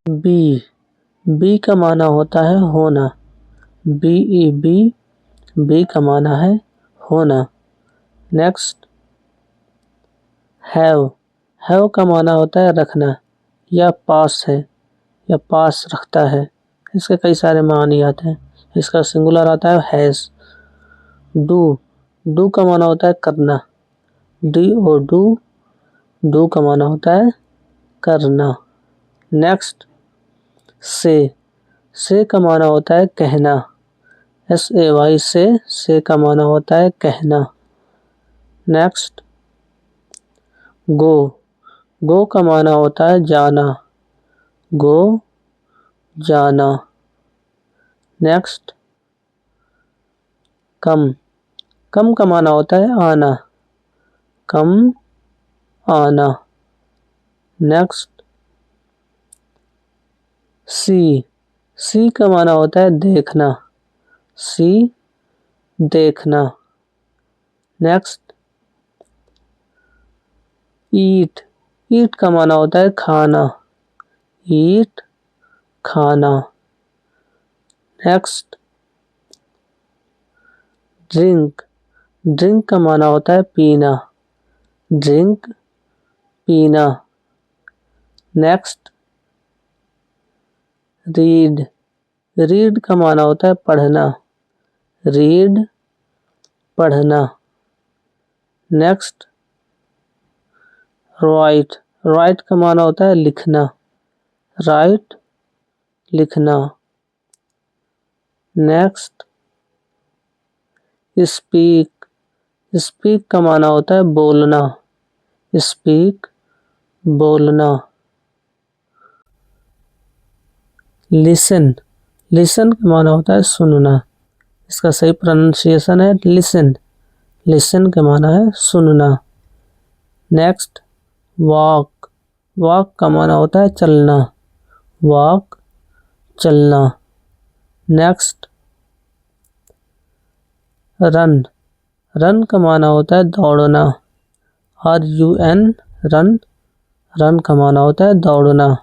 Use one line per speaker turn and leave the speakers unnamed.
B, B का माना होता है होना। बी ई बी, बी का माना है होना। नेक्स्ट हैव, हैव का माना होता है रखना या पास है या पास रखता है। इसके कई सारे मानी आते हैं। इसका सिंगुलर आता है हैज। डू, डू का माना होता है करना। डी ओ डू, डू का माना होता है करना। नेक्स्ट से का माना होता है कहना। एस ए वाई से का माना होता है कहना। नेक्स्ट गो, गो का माना होता है जाना। गो, जाना। नेक्स्ट कम, कम का माना होता है आना। कम, आना। नेक्स्ट सी का माना होता है देखना। सी, देखना। नेक्स्ट ईट, ईट का माना होता है खाना। ईट, खाना। नेक्स्ट ड्रिंक, ड्रिंक का माना होता है पीना। ड्रिंक, पीना। नेक्स्ट रीड, रीड का माना होता है पढ़ना। रीड, पढ़ना। नेक्स्ट राइट, राइट का माना होता है लिखना। राइट, लिखना। नेक्स्ट स्पीक, स्पीक का माना होता है बोलना। स्पीक, बोलना। लिसन, लिसन का माना होता है सुनना। इसका सही प्रोनाउंसिएशन है लिसन। लिसन का माना है सुनना। नेक्स्ट वॉक, वॉक का माना होता है चलना। वॉक, चलना। नेक्स्ट रन, रन का माना होता है दौड़ना। RUN, रन, रन का माना होता है दौड़ना।